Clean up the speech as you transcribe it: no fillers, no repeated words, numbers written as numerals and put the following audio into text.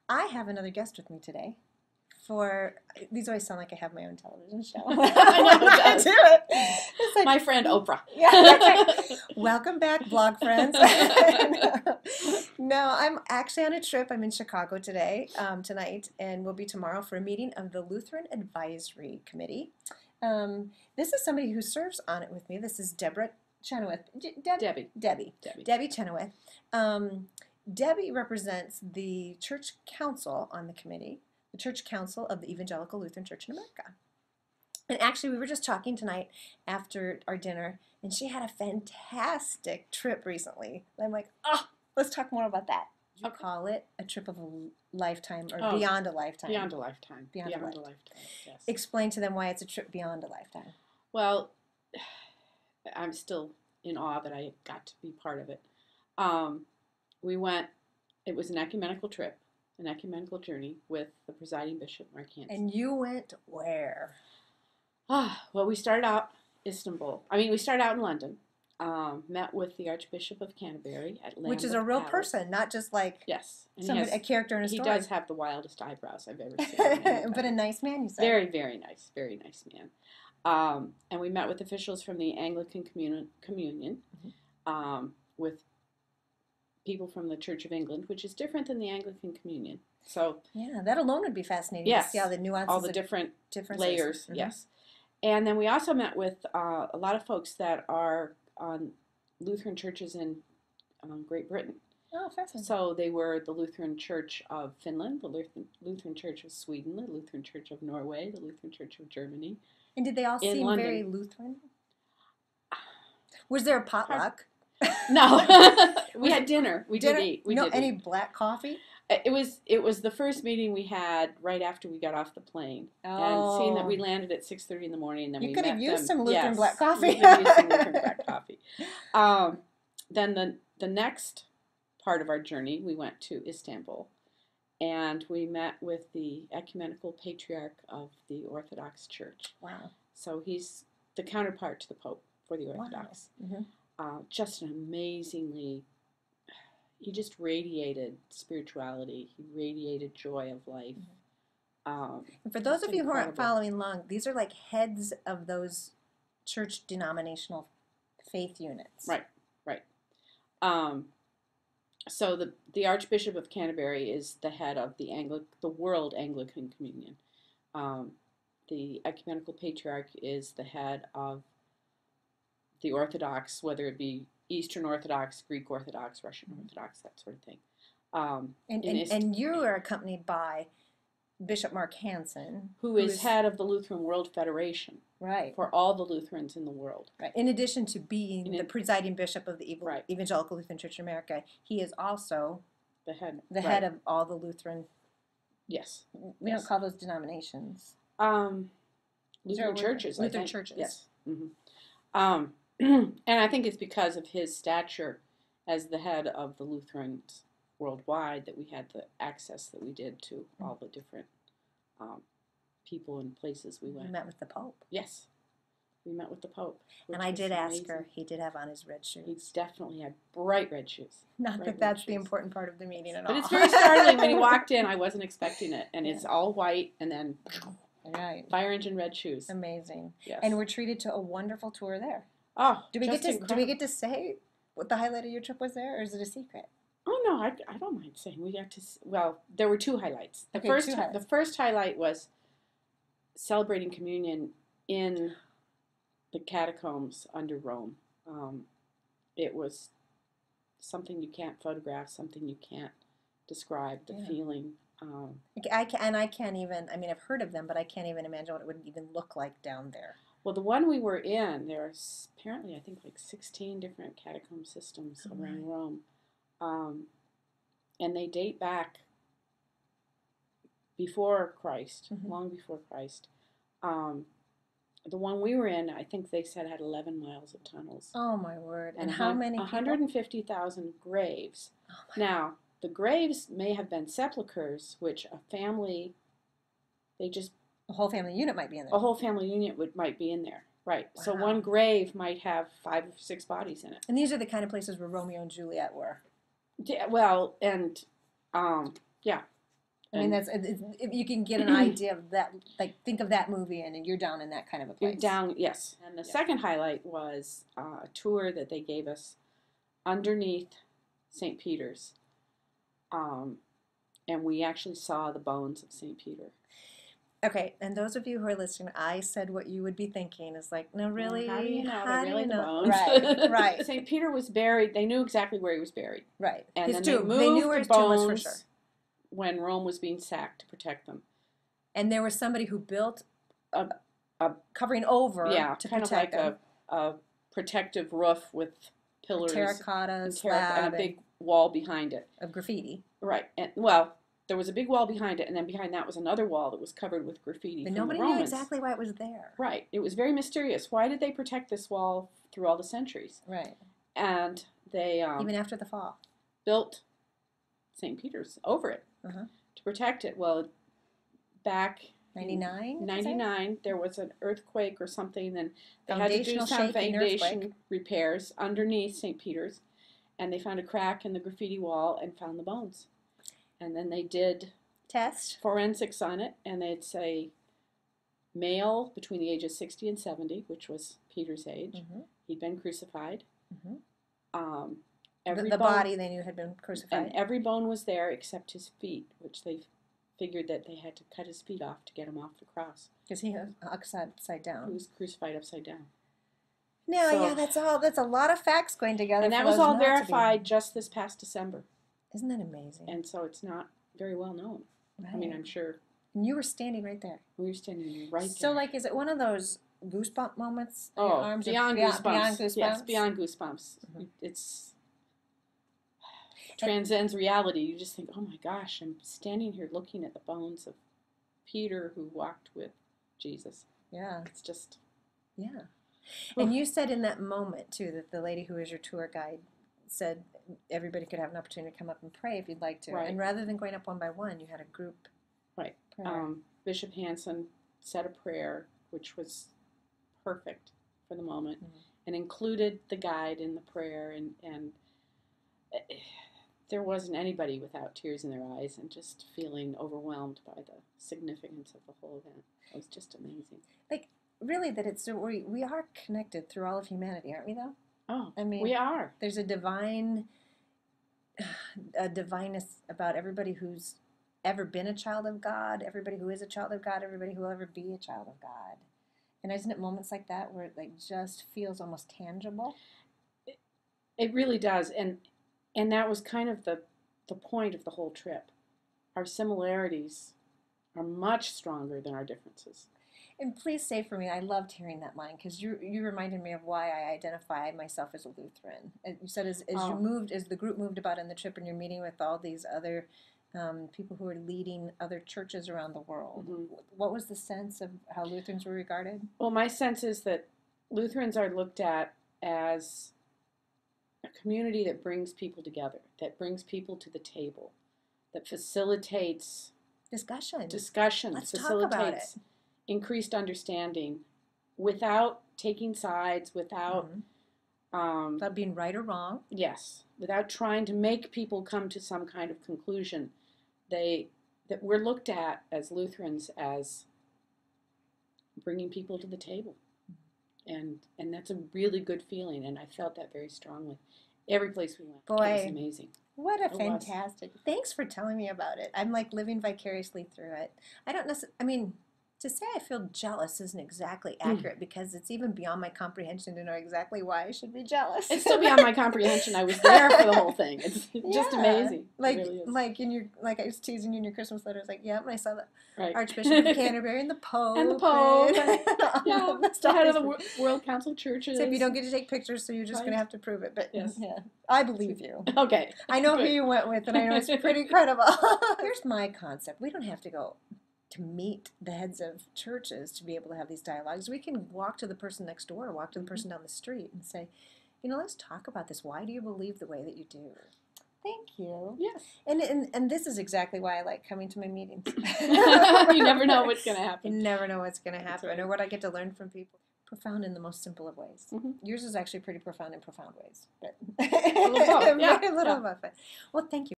I have another guest with me today. These always sound like I have my own television show. I know it does. Do it. It's like, my friend Oprah. Yeah, that's right. Welcome back, blog friends. No, I'm actually on a trip. I'm in Chicago tonight, and we'll be tomorrow for a meeting of the Lutheran Advisory Committee. This is somebody who serves on it with me. This is Deborah Chenoweth. Debbie Chenoweth. Debbie represents the church council on the committee, the church council of the Evangelical Lutheran Church in America. And actually, we were just talking tonight after our dinner, and she had a fantastic trip recently. I'm like, let's talk more about that. You call it a trip of a lifetime or beyond a lifetime. Beyond a lifetime. Beyond a lifetime, yes. Explain to them why it's a trip beyond a lifetime. Well, I'm still in awe that I got to be part of it. We went, it was an ecumenical trip, an ecumenical journey with the presiding bishop, Mark Hanson. And you went where? Well, we started out Istanbul. We started out in London. Met with the Archbishop of Canterbury at Lambeth Which is a real Palace. person, not just like a character in a story. He does have the wildest eyebrows I've ever seen. But a nice man, you said. Very, very nice man. And we met with officials from the Anglican Communion, with people from the Church of England, which is different than the Anglican Communion. So yeah, that alone would be fascinating to see how the nuances, all the different layers. Mm-hmm. Yes. And then we also met with a lot of folks that are on Lutheran churches in Great Britain. Oh, fascinating. So they were the Lutheran Church of Finland, the Lutheran Church of Sweden, the Lutheran Church of Norway, the Lutheran Church of Germany. And did they all seem London. very Lutheran? Was there a potluck? No. We had dinner. We did eat. Any black coffee? It was the first meeting we had right after we got off the plane. And seeing that we landed at 6:30 in the morning, and then we met them. You could have used some Lutheran black coffee. We could have used some Lutheran black coffee. Then the next part of our journey, we went to Istanbul, and we met with the Ecumenical Patriarch of the Orthodox Church. Wow. So he's the counterpart to the Pope for the Orthodox. Wow. Mm-hmm. Just an amazingly... He just radiated spirituality. He radiated joy of life. And for those of you who aren't following along, these are like heads of those church denominational faith units. Right. So the Archbishop of Canterbury is the head of the World Anglican Communion. The Ecumenical Patriarch is the head of the Orthodox, whether it be Eastern Orthodox, Greek Orthodox, Russian Orthodox, that sort of thing. And you are accompanied by Bishop Mark Hanson, who is head of the Lutheran World Federation, right, for all the Lutherans in the world. Right. In addition to being the presiding bishop of the Evangelical Lutheran Church in America, he is also the head of all the Lutheran. Yes. We don't call those denominations. Lutheran churches. Lutheran churches. Yes. Mm-hmm. And I think it's because of his stature as the head of the Lutherans worldwide that we had the access that we did to all the different people and places we went. We met with the Pope. Yes. We met with the Pope. And I did ask her, he did have on his red shoes. He definitely had bright red shoes. Not that that's the important part of the meeting at all. But it's very startling when he walked in. I wasn't expecting it. And it's all white and then fire engine red shoes. Amazing. Yes. And we're treated to a wonderful tour there. Oh, do we get to say what the highlight of your trip was there, or is it a secret? Oh no, I don't mind saying we got to. Well, there were two highlights. The first highlight was celebrating communion in the catacombs under Rome. It was something you can't photograph, something you can't describe. The feeling. I can't even. I've heard of them, but I can't even imagine what it would even look like down there. Well, the one we were in, there's apparently, I think, like 16 different catacomb systems around Rome. And they date back before Christ, long before Christ. The one we were in, I think they said had 11 miles of tunnels. Oh, my word. And how many 150,000 graves. Now, the graves may have been sepulchers, which a family, a whole family unit might be in there. A whole family unit might be in there, right. Wow. So one grave might have 5 or 6 bodies in it. And these are the kind of places where Romeo and Juliet were. Yeah, well, and, yeah. I mean, if you can get an idea of that, like think of that movie and you're down in that kind of a place. You're down, yes. And the second highlight was a tour that they gave us underneath St. Peter's. And we actually saw the bones of St. Peter. Okay, and those of you who are listening, I said what you would be thinking is like, no, really? How do you know? How They're really do you the know? bones. Right. St. Peter was buried. They knew exactly where he was buried. Right. And his then tomb. they Knew where moved his the tomb was bones for sure. when Rome was being sacked to protect them. And there was somebody who built a covering over to kind protect of like a protective roof with pillars, terracotta slab, and a big wall behind it of graffiti. Right. And well, there was a big wall behind it, and then behind that was another wall that was covered with graffiti. But from nobody the Romans. knew exactly why it was there. Right. It was very mysterious. Why did they protect this wall through all the centuries? Right. And they even after the fall built St. Peter's over it to protect it. Well, back 99, there was an earthquake or something, and they had to do some foundation repairs underneath St. Peter's, and they found a crack in the graffiti wall and found the bones. And then they did forensics on it, and they'd say male between the ages 60 and 70, which was Peter's age. He'd been crucified. The body they knew had been crucified. And every bone was there except his feet, which they figured that they had to cut his feet off to get him off the cross. Because he was upside down. He was crucified upside down. No, yeah, that's a lot of facts going together. And that was all verified just this past December. Isn't that amazing? And so it's not very well known. Right. I mean, I'm sure. And you were standing right there. We were standing right there. So, like, is it one of those goosebump moments? Oh, your arms beyond goosebumps. Beyond goosebumps? Yes, beyond goosebumps. It's transcends reality. You just think, oh my gosh, I'm standing here looking at the bones of Peter who walked with Jesus. Yeah. It's just. Yeah. And you said in that moment, too, that the lady who was your tour guide said everybody could have an opportunity to come up and pray if you'd like to. Right. And rather than going up one by one, you had a group prayer. Bishop Hanson said a prayer, which was perfect for the moment, and included the guide in the prayer. And there wasn't anybody without tears in their eyes and just feeling overwhelmed by the significance of the whole event. It was just amazing. Like, really, that it's we are connected through all of humanity, aren't we, though? Oh, I mean, we are. There's a divineness about everybody who's ever been a child of God, everybody who is a child of God, everybody who will ever be a child of God. And isn't it moments like that where it like just feels almost tangible? It really does, and that was kind of the point of the whole trip. Our similarities are much stronger than our differences. And please say for me, I loved hearing that line because you reminded me of why I identify myself as a Lutheran. And you said as the group moved about on the trip, and you're meeting with all these other people who are leading other churches around the world. What was the sense of how Lutherans were regarded? Well, my sense is that Lutherans are looked at as a community that brings people together, that brings people to the table, that facilitates discussion. Let's talk about it. Increased understanding without taking sides, without being right or wrong. Yes, without trying to make people come to some kind of conclusion. That we're looked at as Lutherans as bringing people to the table. And that's a really good feeling, and I felt that very strongly. Every place we went, it was amazing. What a fantastic! Thanks for telling me about it. I'm like living vicariously through it. I don't necessarily. I mean, to say I feel jealous isn't exactly accurate because it's even beyond my comprehension to know exactly why I should be jealous. It's still beyond my comprehension. I was there for the whole thing. It's just amazing. Like, it really is. like I was teasing you in your Christmas letter. I was like, yeah, when I saw the right. Archbishop of Canterbury and the Pope. And the Pope. The head of the World Council of Churches. Except you don't get to take pictures, so you're just going to have to prove it. But yes. Yeah, I believe you. Okay. I know who you went with, and I know it's pretty credible. Here's my concept. We don't have to go to meet the heads of churches to be able to have these dialogues. We can walk to the person next door, walk to the person down the street and say, let's talk about this. Why do you believe the way that you do? Thank you. Yes. And this is exactly why I like coming to my meetings. You never know what's going to happen. You never know what's going to happen or what I get to learn from people. Profound in the most simple of ways. Yours is actually pretty profound in profound ways. But a little both. A little both. Well, thank you.